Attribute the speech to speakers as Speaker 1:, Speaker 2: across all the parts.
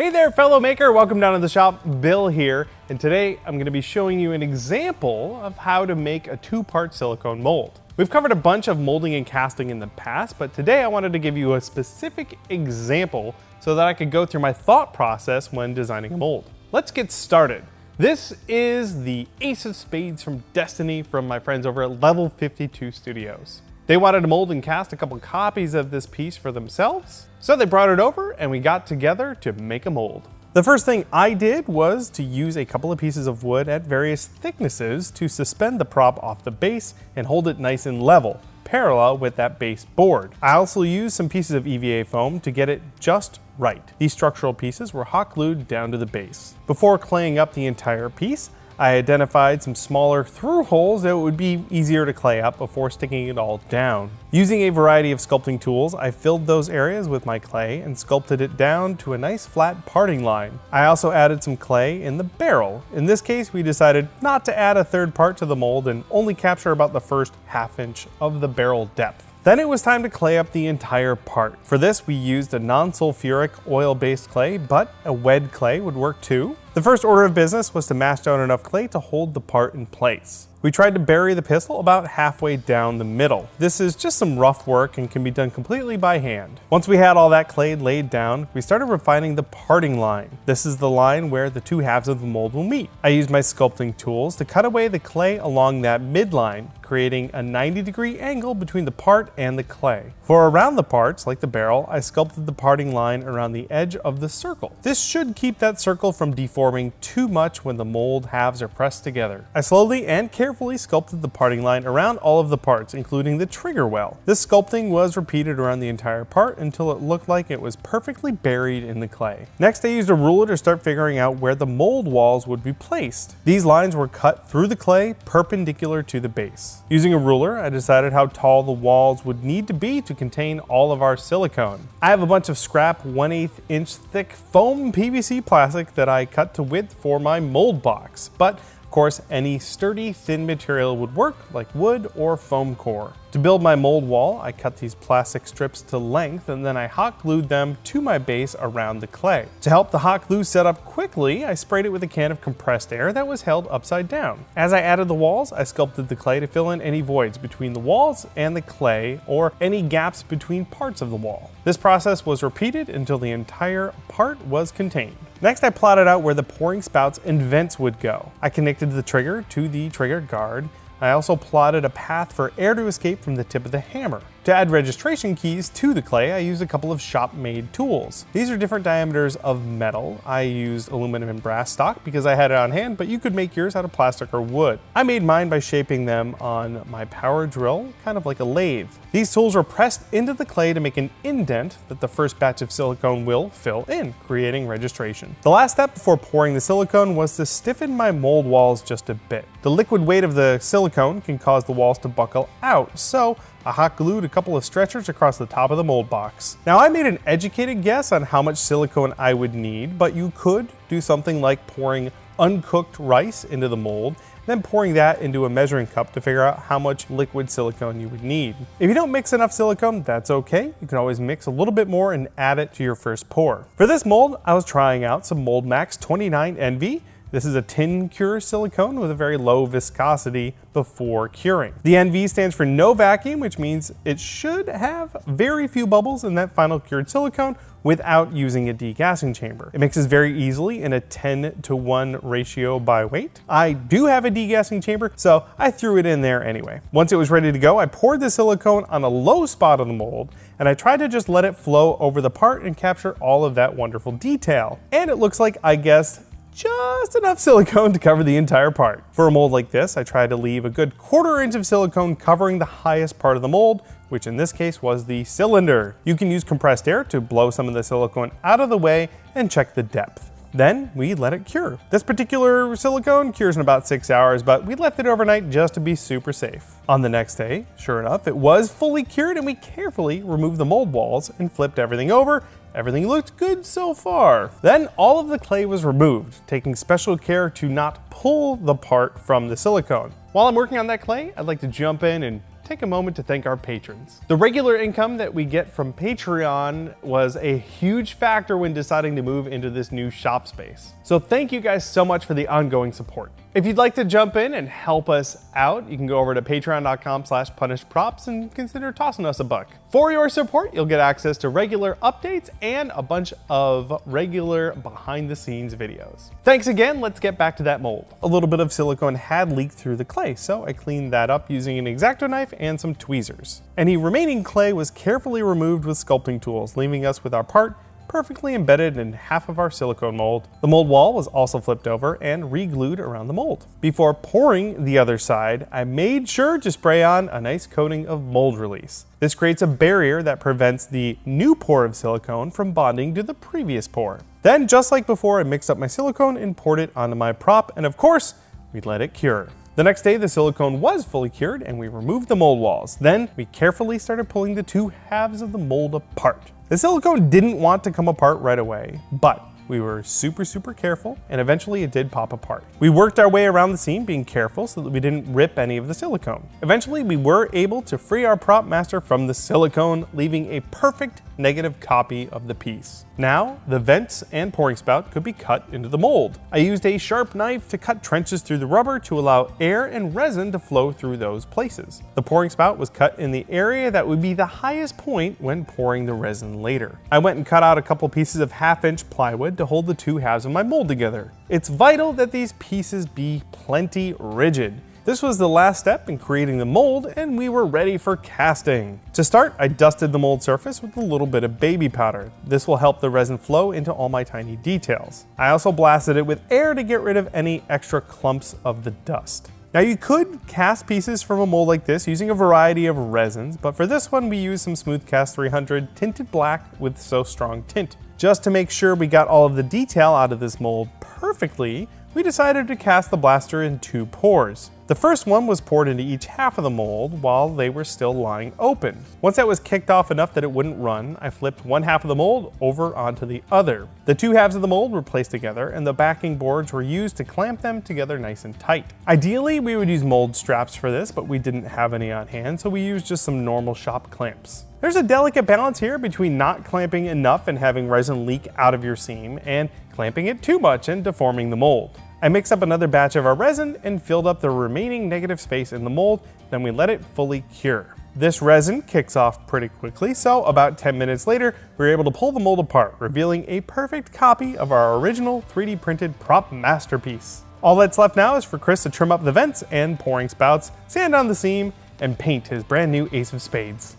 Speaker 1: Hey there, fellow maker. Welcome down to the shop. Bill here, and today I'm going to be showing you an example of how to make a two-part silicone mold. We've covered a bunch of molding and casting in the past, but today I wanted to give you a specific example so that I could go through my thought process when designing a mold. Let's get started. This is the Ace of Spades from Destiny from my friends over at Level 52 Studios. They wanted to mold and cast a couple copies of this piece for themselves, so they brought it over and we got together to make a mold. The first thing I did was to use a couple of pieces of wood at various thicknesses to suspend the prop off the base and hold it nice and level, parallel with that base board. I also used some pieces of EVA foam to get it just right. These structural pieces were hot glued down to the base. Before claying up the entire piece, I identified some smaller through holes that would be easier to clay up before sticking it all down. Using a variety of sculpting tools, I filled those areas with my clay and sculpted it down to a nice flat parting line. I also added some clay in the barrel. In this case, we decided not to add a third part to the mold and only capture about the first ½ inch of the barrel depth. Then it was time to clay up the entire part. For this, we used a non-sulfuric oil-based clay, but a wet clay would work too. The first order of business was to mash down enough clay to hold the part in place. We tried to bury the pistol about halfway down the middle. This is just some rough work and can be done completely by hand. Once we had all that clay laid down, we started refining the parting line. This is the line where the two halves of the mold will meet. I used my sculpting tools to cut away the clay along that midline, creating a 90-degree angle between the part and the clay. For around the parts, like the barrel, I sculpted the parting line around the edge of the circle. This should keep that circle from deforming too much when the mold halves are pressed together. I slowly and carefully sculpted the parting line around all of the parts, including the trigger well. This sculpting was repeated around the entire part until it looked like it was perfectly buried in the clay. Next, I used a ruler to start figuring out where the mold walls would be placed. These lines were cut through the clay, perpendicular to the base. Using a ruler, I decided how tall the walls would need to be to contain all of our silicone. I have a bunch of scrap 1/8 inch thick foam PVC plastic that I cut to width for my mold box, but of course, any sturdy, thin material would work, like wood or foam core. To build my mold wall, I cut these plastic strips to length and then I hot glued them to my base around the clay. To help the hot glue set up quickly, I sprayed it with a can of compressed air that was held upside down. As I added the walls, I sculpted the clay to fill in any voids between the walls and the clay or any gaps between parts of the wall. This process was repeated until the entire part was contained. Next, I plotted out where the pouring spouts and vents would go. I connected the trigger to the trigger guard. I also plotted a path for air to escape from the tip of the hammer. To add registration keys to the clay, I used a couple of shop-made tools. These are different diameters of metal. I used aluminum and brass stock because I had it on hand, but you could make yours out of plastic or wood. I made mine by shaping them on my power drill, kind of like a lathe. These tools were pressed into the clay to make an indent that the first batch of silicone will fill in, creating registration. The last step before pouring the silicone was to stiffen my mold walls just a bit. The liquid weight of the silicone can cause the walls to buckle out, so I hot glued a couple of stretchers across the top of the mold box. Now, I made an educated guess on how much silicone I would need, but you could do something like pouring uncooked rice into the mold, then pouring that into a measuring cup to figure out how much liquid silicone you would need. If you don't mix enough silicone, that's okay. You can always mix a little bit more and add it to your first pour. For this mold, I was trying out some Mold Max 29 NV. This is a tin cure silicone with a very low viscosity before curing. The NV stands for no vacuum, which means it should have very few bubbles in that final cured silicone without using a degassing chamber. It mixes very easily in a 10:1 ratio by weight. I do have a degassing chamber, so I threw it in there anyway. Once it was ready to go, I poured the silicone on a low spot of the mold, and I tried to just let it flow over the part and capture all of that wonderful detail. And it looks like I guessed just enough silicone to cover the entire part. For a mold like this, I tried to leave a good 1/4 inch of silicone covering the highest part of the mold, which in this case was the cylinder. You can use compressed air to blow some of the silicone out of the way and check the depth. Then we let it cure. This particular silicone cures in about 6 hours, but we left it overnight just to be super safe. On the next day, sure enough, it was fully cured and we carefully removed the mold walls and flipped everything over. Everything looked good so far. Then all of the clay was removed, taking special care to not pull the part from the silicone. While I'm working on that clay, I'd like to jump in and take a moment to thank our patrons. The regular income that we get from Patreon was a huge factor when deciding to move into this new shop space. So thank you guys so much for the ongoing support. If you'd like to jump in and help us out, you can go over to patreon.com/punishedprops and consider tossing us a buck. For your support, you'll get access to regular updates and a bunch of regular behind the scenes videos. Thanks again, let's get back to that mold. A little bit of silicone had leaked through the clay, so I cleaned that up using an X-Acto knife and some tweezers. Any remaining clay was carefully removed with sculpting tools, leaving us with our part perfectly embedded in half of our silicone mold. The mold wall was also flipped over and re-glued around the mold. Before pouring the other side, I made sure to spray on a nice coating of mold release. This creates a barrier that prevents the new pour of silicone from bonding to the previous pour. Then, just like before, I mixed up my silicone and poured it onto my prop, and of course, we let it cure. The next day, the silicone was fully cured and we removed the mold walls. Then, we carefully started pulling the two halves of the mold apart. The silicone didn't want to come apart right away, but we were super careful, and eventually it did pop apart. We worked our way around the seam, being careful so that we didn't rip any of the silicone. Eventually, we were able to free our prop master from the silicone, leaving a perfect negative copy of the piece. Now, the vents and pouring spout could be cut into the mold. I used a sharp knife to cut trenches through the rubber to allow air and resin to flow through those places. The pouring spout was cut in the area that would be the highest point when pouring the resin later. I went and cut out a couple pieces of 1/2-inch plywood to hold the two halves of my mold together. It's vital that these pieces be plenty rigid. This was the last step in creating the mold, and we were ready for casting. To start, I dusted the mold surface with a little bit of baby powder. This will help the resin flow into all my tiny details. I also blasted it with air to get rid of any extra clumps of the dust. Now, you could cast pieces from a mold like this using a variety of resins, but for this one we used some Smoothcast 300 tinted black with So Strong tint. Just to make sure we got all of the detail out of this mold perfectly, we decided to cast the blaster in 2 pours. The first one was poured into each half of the mold while they were still lying open. Once that was kicked off enough that it wouldn't run, I flipped one half of the mold over onto the other. The 2 halves of the mold were placed together, and the backing boards were used to clamp them together nice and tight. Ideally, we would use mold straps for this, but we didn't have any on hand, so we used just some normal shop clamps. There's a delicate balance here between not clamping enough and having resin leak out of your seam, and clamping it too much and deforming the mold. I mixed up another batch of our resin and filled up the remaining negative space in the mold, then we let it fully cure. This resin kicks off pretty quickly, so about 10 minutes later, we were able to pull the mold apart, revealing a perfect copy of our original 3D printed prop masterpiece. All that's left now is for Chris to trim up the vents and pouring spouts, sand on the seam, and paint his brand new Ace of Spades.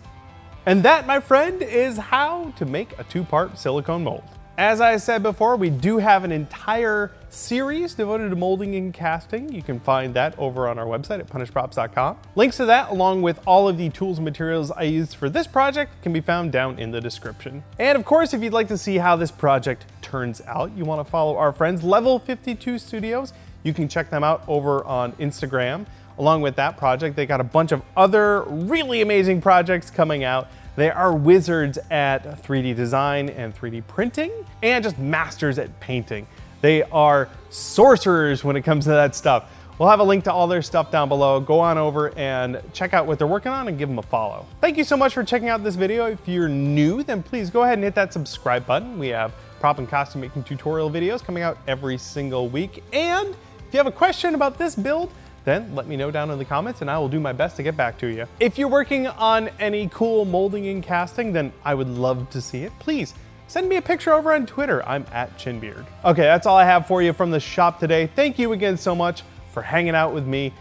Speaker 1: And that, my friend, is how to make a 2-part silicone mold. As I said before, we do have an entire series devoted to molding and casting. You can find that over on our website at punishedprops.com. Links to that, along with all of the tools and materials I used for this project, can be found down in the description. And of course, if you'd like to see how this project turns out, you want to follow our friends Level 52 Studios. You can check them out over on Instagram. Along with that project, they got a bunch of other really amazing projects coming out. They are wizards at 3D design and 3D printing, and just masters at painting. They are sorcerers when it comes to that stuff. We'll have a link to all their stuff down below. Go on over and check out what they're working on and give them a follow. Thank you so much for checking out this video. If you're new, then please go ahead and hit that subscribe button. We have prop and costume making tutorial videos coming out every single week. And if you have a question about this build, then let me know down in the comments and I will do my best to get back to you. If you're working on any cool molding and casting, then I would love to see it. Please send me a picture over on Twitter. I'm at Chinbeard. Okay, that's all I have for you from the shop today. Thank you again so much for hanging out with me.